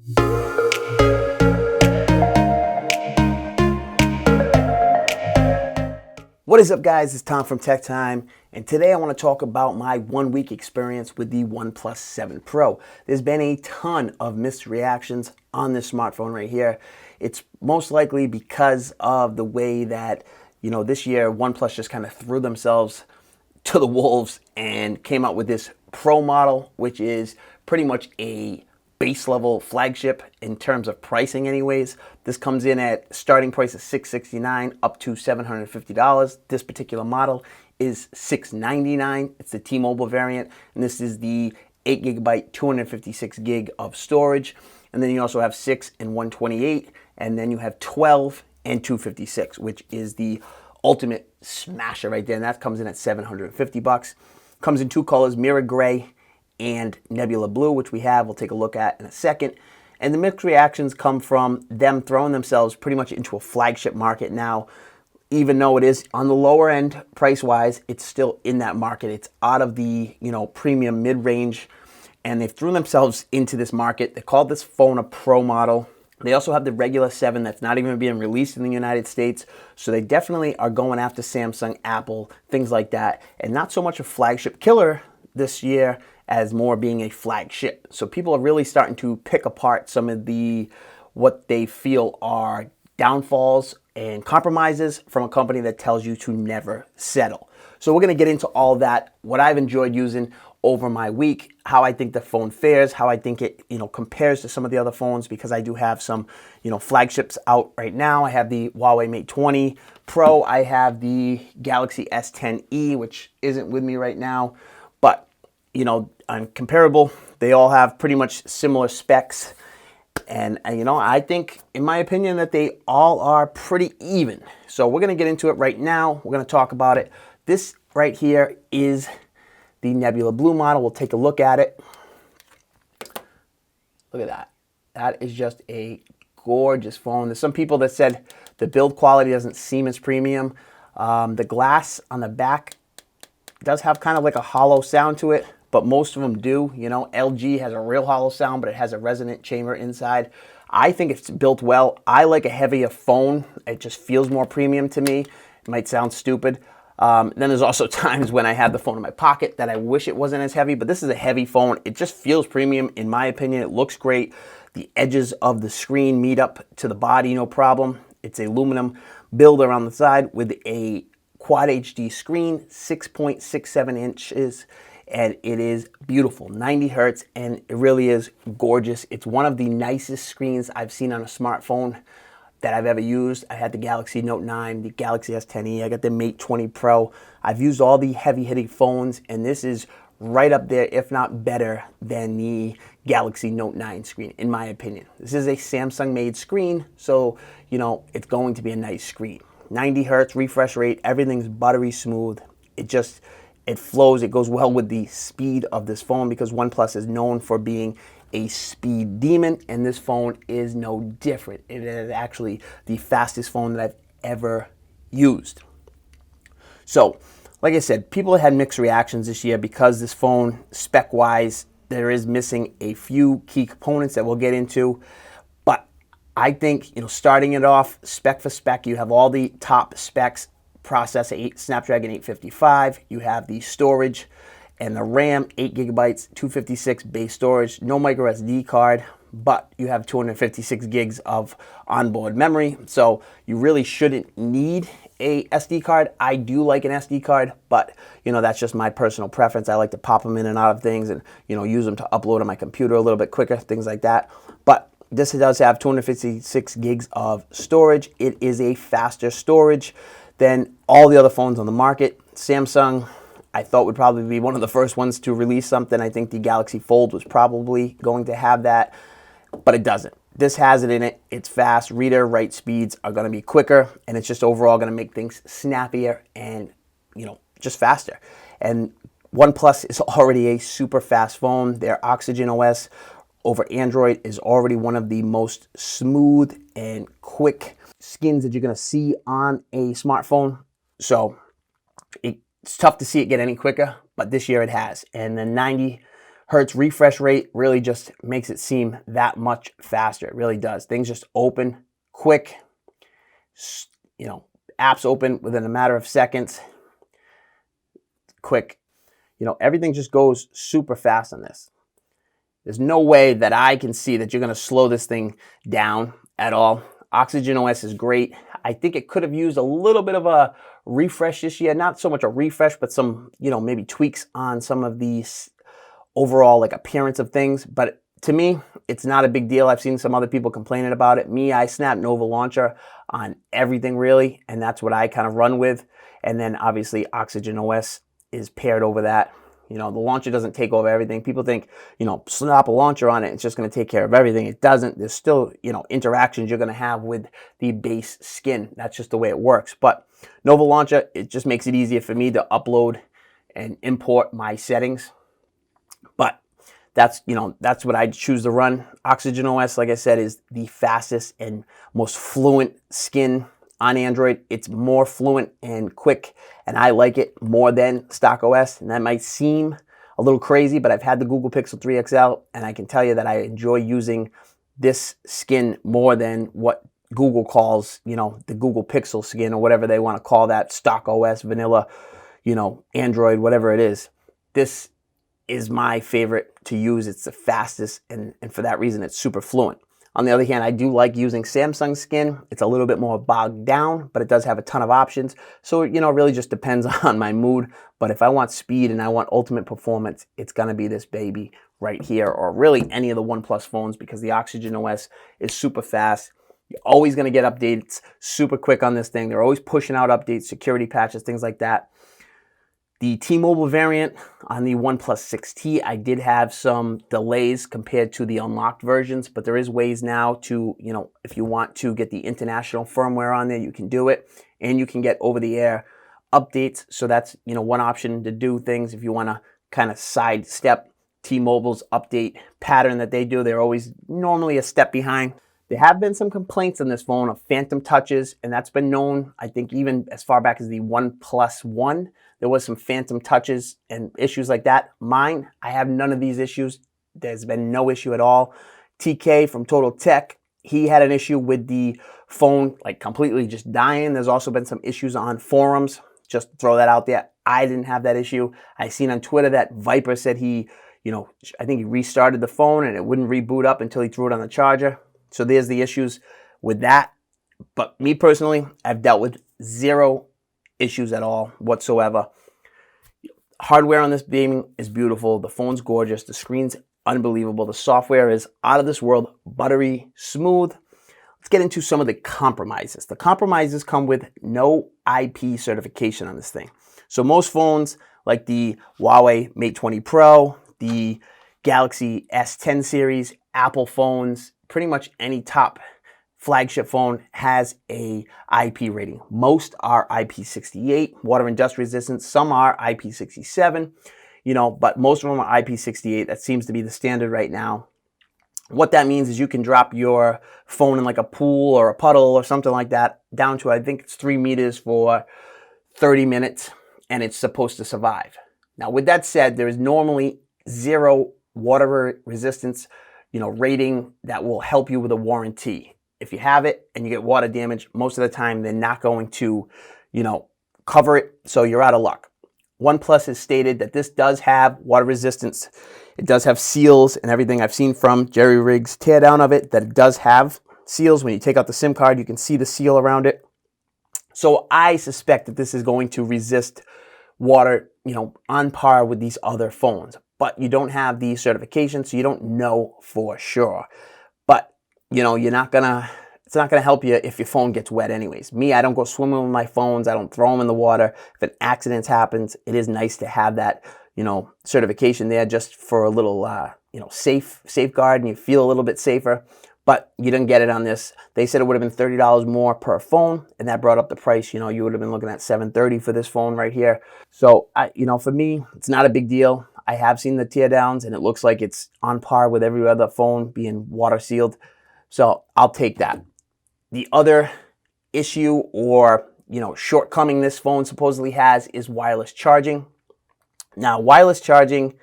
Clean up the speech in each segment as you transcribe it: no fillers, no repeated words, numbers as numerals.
What is up, guys? It's Tom from Tech Time, and today I want to talk about my 1 week experience with the OnePlus 7 Pro. There's been a ton of mixed reactions on this smartphone right here. It's most likely because of the way that, this year OnePlus just kind of threw themselves to the wolves and came out with this Pro model, which is pretty much a base level flagship in terms of pricing anyways. This comes in at starting price of $669 up to $750. This particular model is $699. It's the T-Mobile variant, and this is the 8GB 256 gig of storage. And then you also have 6 and 128, and then you have 12 and 256, which is the ultimate smasher right there, and that comes in at $750. Comes in two colors, Mirror Gray and Nebula Blue, which we'll take a look at in a second. And the mixed reactions come from them throwing themselves pretty much into a flagship market now. Even though it is on the lower end price-wise, it's still in that market. It's out of the, premium mid-range, and they've thrown themselves into this market. They called this phone a Pro model. They also have the regular 7 that's not even being released in the United States. So they definitely are going after Samsung, Apple, things like that. And not so much a flagship killer this year as more being a flagship. So people are really starting to pick apart some of what they feel are downfalls and compromises from a company that tells you to never settle. So we're going to get into all that, what I've enjoyed using over my week, how I think the phone fares, how I think it compares to some of the other phones, because I do have some flagships out right now. I have the Huawei Mate 20 Pro, I have the Galaxy S10e, which isn't with me right now, but I'm comparable. They all have pretty much similar specs, and I think, in my opinion, that they all are pretty even. So we're going to get into it right now. We're going to talk about it. This right here is the Nebula Blue model. We'll take a look at it. Look at that. That is just a gorgeous phone. There's some people that said the build quality doesn't seem as premium. The glass on the back does have kind of like a hollow sound to it, but most of them do. LG has a real hollow sound, but it has a resonant chamber inside. I think it's built well. I like a heavier phone. It just feels more premium to me. It might sound stupid. Then there's also times when I have the phone in my pocket that I wish it wasn't as heavy, but this is a heavy phone. It just feels premium, in my opinion. It looks great. The edges of the screen meet up to the body, no problem. It's aluminum build around the side with a Quad HD screen, 6.67 inches, and it is beautiful, 90 hertz, and it really is gorgeous. It's one of the nicest screens I've seen on a smartphone that I've ever used. I had the Galaxy Note 9, the Galaxy S10e, I got the Mate 20 Pro. I've used all the heavy-hitting phones, and this is right up there, if not better, than the Galaxy Note 9 screen, in my opinion. This is a Samsung-made screen, so, it's going to be a nice screen. 90 hertz refresh rate, everything's buttery smooth. It flows, it goes well with the speed of this phone, because OnePlus is known for being a speed demon, and this phone is no different. It is actually the fastest phone that I've ever used. So, like I said, people had mixed reactions this year because this phone, spec-wise, there is missing a few key components that we'll get into. But I think, starting it off spec for spec, you have all the top specs. Processor, Snapdragon 855. You have the storage and the RAM, 8GB, 256 base storage, no micro SD card, but you have 256 gigs of onboard memory. So you really shouldn't need a SD card. I do like an SD card, but that's just my personal preference. I like to pop them in and out of things and use them to upload on my computer a little bit quicker, things like that. But this does have 256 gigs of storage. It is a faster storage than all the other phones on the market. Samsung, I thought, would probably be one of the first ones to release something. I think the Galaxy Fold was probably going to have that, but it doesn't. This has it in it. It's fast. Reader, write speeds are going to be quicker, and it's just overall going to make things snappier and, just faster. And OnePlus is already a super fast phone. Their Oxygen OS over Android is already one of the most smooth and quick skins that you're going to see on a smartphone. So it's tough to see it get any quicker, but this year it has. And the 90 Hertz refresh rate really just makes it seem that much faster. It really does. Things just open quick. You know, apps open within a matter of seconds. Quick. You know, everything just goes super fast on this. There's no way that I can see that you're going to slow this thing down at all. 𝐋𝐲 is great. I think it could have used a little bit of a refresh this year. Not so much a refresh, but some, you know, maybe tweaks on some of these overall like appearance of things. But to me, it's not a big deal. I've seen some other people complaining about it. Me, I snap Nova Launcher on everything really, and that's what I kind of run with. And then obviously 𝐋𝐲 is paired over that. You know, the launcher doesn't take over everything. People think, you know, slap a launcher on it, it's just going to take care of everything. It doesn't. There's still, you know, interactions you're going to have with the base skin. That's just the way it works. But Nova Launcher, it just makes it easier for me to upload and import my settings. But that's, you know, that's what I choose to run. 𝐋𝐲, like I said, is the fastest and most fluent skin on Android. It's more fluent and quick, and I like it more than stock OS. And that might seem a little crazy, but I've had the Google Pixel 3 XL, and I can tell you that I enjoy using this skin more than what Google calls, you know, the Google Pixel skin or whatever they want to call that, stock OS, vanilla, you know, Android, whatever it is. This is my favorite to use. It's the fastest, and for that reason, it's super fluent. On the other hand, I do like using Samsung skin. It's a little bit more bogged down, but it does have a ton of options. So, you know, it really just depends on my mood. But if I want speed and I want ultimate performance, it's going to be this baby right here, or really any of the OnePlus phones, because the 𝐋𝐲 is super fast. You're always going to get updates super quick on this thing. They're always pushing out updates, security patches, things like that. The T-Mobile variant on the OnePlus 6T, I did have some delays compared to the unlocked versions, but there is ways now to, you know, if you want to get the international firmware on there, you can do it, and you can get over-the-air updates. So that's, you know, one option to do things if you want to kind of sidestep T-Mobile's update pattern that they do. They're always normally a step behind. There have been some complaints on this phone of phantom touches, and that's been known, I think, even as far back as the OnePlus 1. There was some phantom touches and issues like that. Mine, I have none of these issues. There's been no issue at all. TK from Total Tech, he had an issue with the phone like completely just dying. There's also been some issues on forums. Just to throw that out there. I didn't have that issue. I seen on Twitter that Viper said he, you know, I think he restarted the phone and it wouldn't reboot up until he threw it on the charger. So there's the issues with that. But me personally, I've dealt with zero issues at all whatsoever. Hardware on this baby is beautiful. The phone's gorgeous. The screen's unbelievable. The software is out of this world, buttery smooth. Let's get into some of the compromises. The compromises come with no IP certification on this thing. So most phones like the Huawei Mate 20 Pro, the Galaxy S10 series, Apple phones, pretty much any top flagship phone has a IP rating. Most are IP68, water and dust resistant. Some are IP67, you know, but most of them are IP68. That seems to be the standard right now. What that means is you can drop your phone in like a pool or a puddle or something like that down to, I think it's 3 meters for 30 minutes, and it's supposed to survive. Now, with that said, there is normally zero water resistance, you know, rating that will help you with a warranty. If you have it and you get water damage, most of the time they're not going to, you know, cover it, so you're out of luck. OnePlus has stated that this does have water resistance. It does have seals and everything. I've seen from Jerry Riggs' teardown of it that it does have seals. When you take out the SIM card, you can see the seal around it. So I suspect that this is going to resist water, you know, on par with these other phones. But you don't have the certification, so you don't know for sure. But you know, it's not gonna help you if your phone gets wet anyways. Me, I don't go swimming with my phones. I don't throw them in the water. If an accident happens, it is nice to have that, you know, certification there just for a little, you know, safeguard, and you feel a little bit safer. But you didn't get it on this. They said it would have been $30 more per phone, and that brought up the price. You know, you would have been looking at $730 for this phone right here. So, you know, for me, it's not a big deal. I have seen the teardowns, and it looks like it's on par with every other phone being water sealed. So I'll take that. The other issue or, you know, shortcoming this phone supposedly has is wireless charging. Now, wireless charging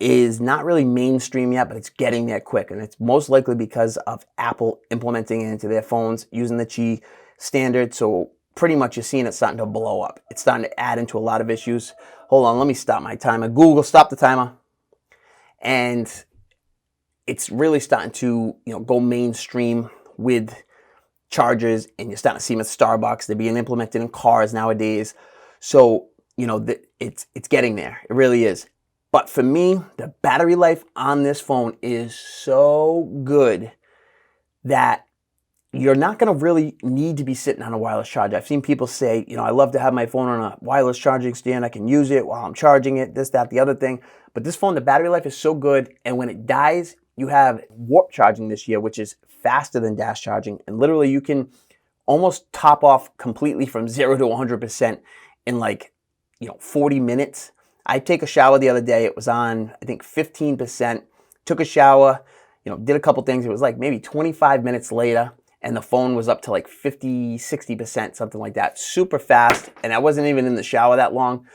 is not really mainstream yet, but it's getting there quick. And it's most likely because of Apple implementing it into their phones using the Qi standard. So pretty much you're seeing it starting to blow up. It's starting to add into a lot of issues. Hold on, let me stop my timer. Google, stop the timer. And it's really starting to, go mainstream with chargers, and you're starting to see them at Starbucks. They're being implemented in cars nowadays. So, it's getting there. It really is. But for me, the battery life on this phone is so good that you're not going to really need to be sitting on a wireless charger. I've seen people say, I love to have my phone on a wireless charging stand. I can use it while I'm charging it, this, that, the other thing. But this phone, the battery life is so good. And when it dies, you have warp charging this year, which is faster than dash charging. And literally you can almost top off completely from 0 to 100% in 40 minutes. I take a shower the other day. It was on, I think, 15%. Took a shower, did a couple things. It was maybe 25 minutes later, and the phone was up to 50, 60%, something like that. Super fast, and I wasn't even in the shower that long.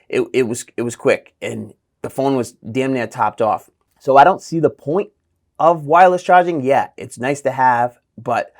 It was quick, and the phone was damn near topped off. So I don't see the point of wireless charging. Yeah, it's nice to have, but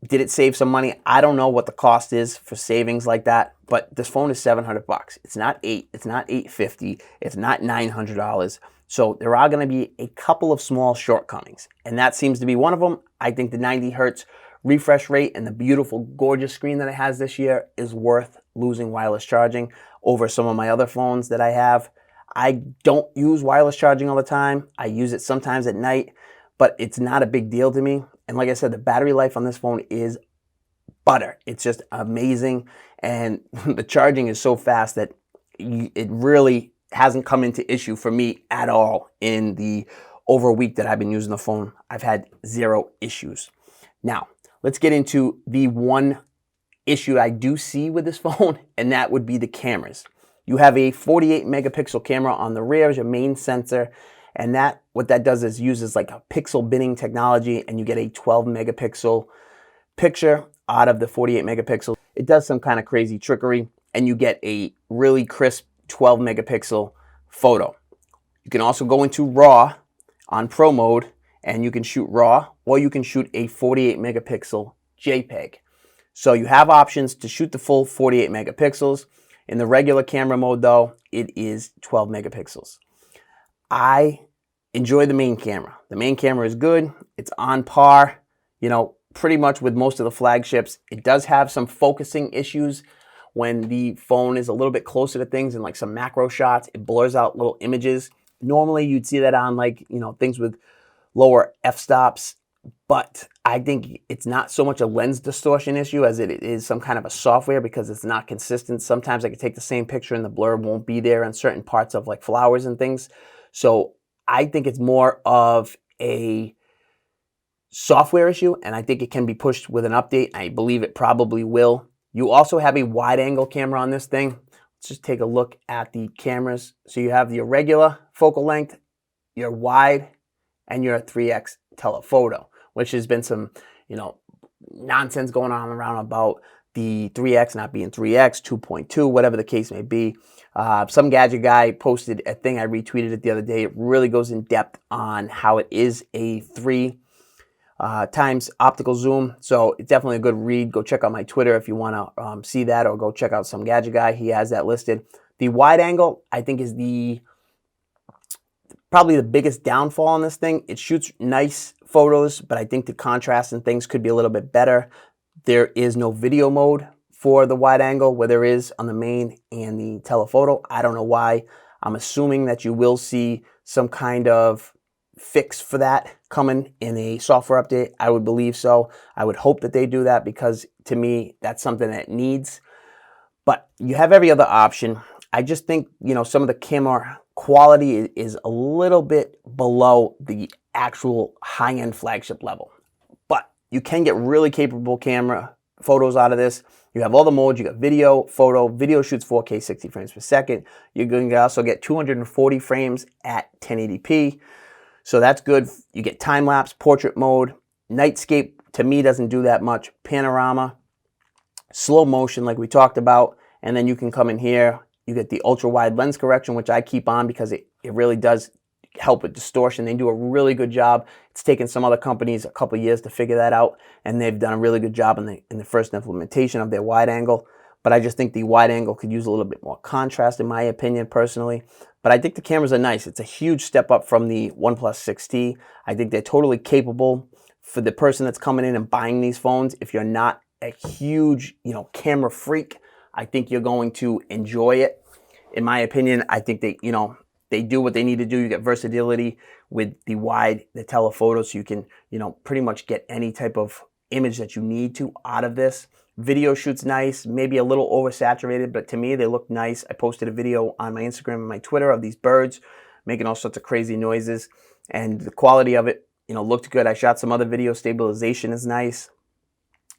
did it save some money? I don't know what the cost is for savings like that, but this phone is $700. It's not it's not $850, it's not $900. So there are going to be a couple of small shortcomings, and that seems to be one of them. I think the 90 hertz refresh rate and the beautiful, gorgeous screen that it has this year is worth losing wireless charging over some of my other phones that I have. I don't use wireless charging all the time. I use it sometimes at night, but it's not a big deal to me. And like I said, the battery life on this phone is butter. It's just amazing. And the charging is so fast that it really hasn't come into issue for me at all in the over a week that I've been using the phone. I've had 0 issues. Now, let's get into the one issue I do see with this phone, and that would be the cameras. You have a 48 megapixel camera on the rear as your main sensor. And what that does is uses a pixel binning technology, and you get a 12 megapixel picture out of the 48 megapixel. It does some kind of crazy trickery, and you get a really crisp 12 megapixel photo. You can also go into RAW on Pro mode, and you can shoot RAW, or you can shoot a 48 megapixel JPEG. So you have options to shoot the full 48 megapixels. In the regular camera mode, though, it is 12 megapixels. I enjoy the main camera. The main camera is good. It's on par, pretty much with most of the flagships. It does have some focusing issues when the phone is a little bit closer to things and some macro shots. It blurs out little images. Normally you'd see that on things with lower f-stops, but I think it's not so much a lens distortion issue as it is some kind of a software, because it's not consistent. Sometimes I could take the same picture and the blur won't be there on certain parts of flowers and things. So I think it's more of a software issue, and I think it can be pushed with an update. I believe it probably will. You also have a wide angle camera on this thing. Let's just take a look at the cameras. So you have your regular focal length, your wide, and your 3x telephoto, which has been some, nonsense going on around about the 3x not being 3x, 2.2, whatever the case may be. Some gadget guy posted a thing, I retweeted it the other day. It really goes in depth on how it is a 3 times optical zoom. So it's definitely a good read. Go check out my Twitter if you want to see that, or go check out some gadget guy. He has that listed. The wide angle, I think, is probably the biggest downfall on this thing. It shoots nice photos, but I think the contrast and things could be a little bit better. There is no video mode for the wide angle where there is on the main and the telephoto. I don't know why. I'm assuming that you will see some kind of fix for that coming in a software update. I would believe so. I would hope that they do that, because to me, that's something that needs. But you have every other option. I just think, some of the camera quality is a little bit below the actual high-end flagship level. But you can get really capable camera photos out of this. You have all the modes. You got video, photo. Video shoots 4K 60 frames per second. You're going to also get 240 frames at 1080p. So that's good. You get time-lapse, portrait mode. Nightscape, to me, doesn't do that much. Panorama, slow motion like we talked about. And then you can come in here. You get the ultra-wide lens correction, which I keep on because it really does help with distortion. They do a really good job. It's taken some other companies a couple of years to figure that out, and they've done a really good job in the first implementation of their wide angle. But I just think the wide angle could use a little bit more contrast, in my opinion, personally. But I think the cameras are nice. It's a huge step up from the OnePlus 6T. I think they're totally capable for the person that's coming in and buying these phones. If you're not a huge, camera freak, I think you're going to enjoy it. In my opinion, I think they do what they need to do. You get versatility with the telephoto, so you can, pretty much get any type of image that you need to out of this. Video shoot's nice, maybe a little oversaturated, but to me, they look nice. I posted a video on my Instagram and my Twitter of these birds making all sorts of crazy noises, and the quality of it, looked good. I shot some other video. Stabilization is nice.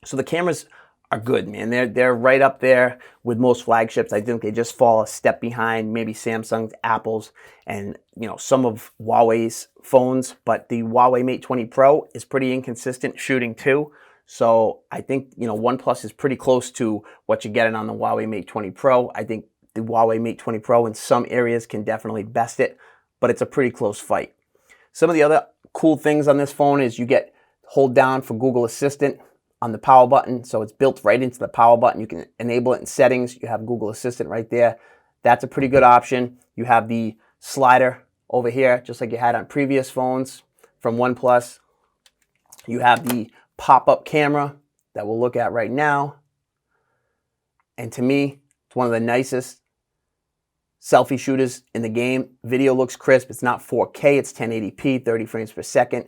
So the cameras are good, man. They're right up there with most flagships. I think they just fall a step behind maybe Samsung's, Apple's, and some of Huawei's phones. But the Huawei Mate 20 Pro is pretty inconsistent shooting too. So I think OnePlus is pretty close to what you're getting on the Huawei Mate 20 Pro. I think the Huawei Mate 20 Pro in some areas can definitely best it, but it's a pretty close fight. Some of the other cool things on this phone is you get hold down for Google Assistant on the power button. So it's built right into the power button. You can enable it in settings. You have Google Assistant right there. That's a pretty good option. You have the slider over here, just like you had on previous phones from OnePlus. You have the pop-up camera that we'll look at right now. And to me, it's one of the nicest selfie shooters in the game. Video looks crisp. It's not 4K, it's 1080p, 30 frames per second,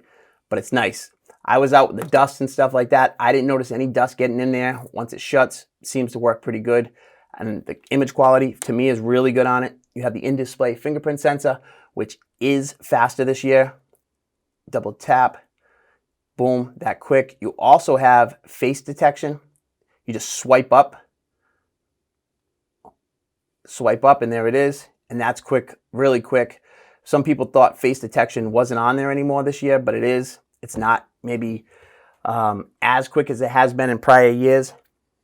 but it's nice. I was out with the dust and stuff like that. I didn't notice any dust getting in there. Once it shuts, it seems to work pretty good. And the image quality, to me, is really good on it. You have the in-display fingerprint sensor, which is faster this year. Double tap. Boom, that quick. You also have face detection. You just swipe up, and there it is. And that's quick, really quick. Some people thought face detection wasn't on there anymore this year, but it is. It's not maybe as quick as it has been in prior years,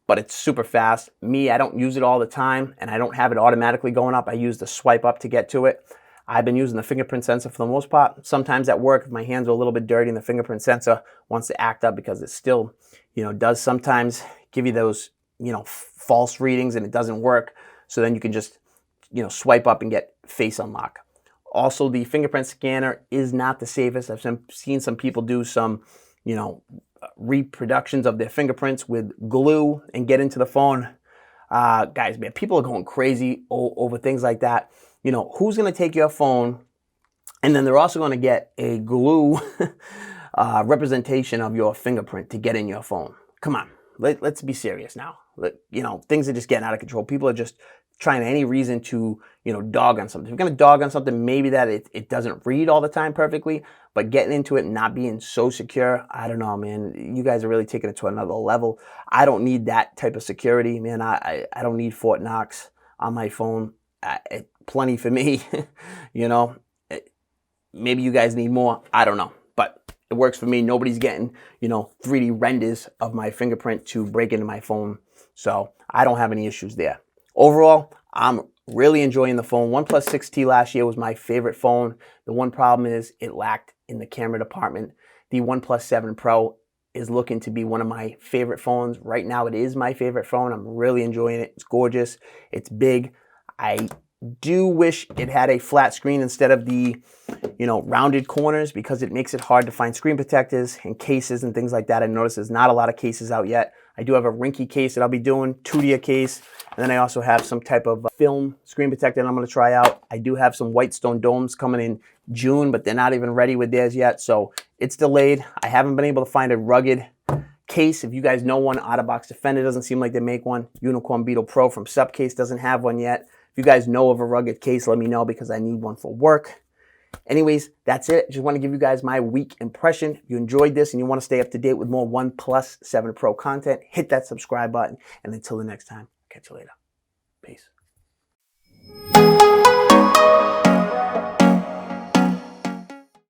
but it's super fast. Me, I don't use it all the time, and I don't have it automatically going up. I use the swipe up to get to it. I've been using the fingerprint sensor for the most part. Sometimes at work, if my hands are a little bit dirty and the fingerprint sensor wants to act up because it still, does sometimes give you those, false readings and it doesn't work. So then you can just, swipe up and get face unlock. Also, the fingerprint scanner is not the safest. I've seen some people do some, reproductions of their fingerprints with glue and get into the phone. Guys, man, people are going crazy over things like that. Who's going to take your phone and then they're also going to get a glue representation of your fingerprint to get in your phone? Come on, let's be serious now. Things are just getting out of control. People are just trying any reason to, dog on something. If you're going to dog on something, maybe that it doesn't read all the time perfectly, but getting into it and not being so secure, I don't know, man. You guys are really taking it to another level. I don't need that type of security, man. I don't need Fort Knox on my phone. Plenty for me, maybe you guys need more. I don't know, but it works for me. Nobody's getting, 3D renders of my fingerprint to break into my phone. So I don't have any issues there. Overall, I'm really enjoying the phone. OnePlus 6T last year was my favorite phone. The one problem is it lacked in the camera department. The OnePlus 7 Pro is looking to be one of my favorite phones. Right now, it is my favorite phone. I'm really enjoying it. It's gorgeous. It's big. I do wish it had a flat screen instead of the, rounded corners, because it makes it hard to find screen protectors and cases and things like that. I noticed there's not a lot of cases out yet. I do have a Rinky case that I'll be doing, 2D case, and then I also have some type of film screen protector that I'm going to try out. I do have some Whitestone domes coming in June, but they're not even ready with theirs yet, so it's delayed. I haven't been able to find a rugged case. If you guys know one, OtterBox Defender doesn't seem like they make one. Unicorn Beetle Pro from Subcase doesn't have one yet. If you guys know of a rugged case, let me know, because I need one for work. Anyways, that's it. Just want to give you guys my week impression. If you enjoyed this and you want to stay up to date with more OnePlus 7 Pro content, hit that subscribe button. And until the next time, catch you later. Peace.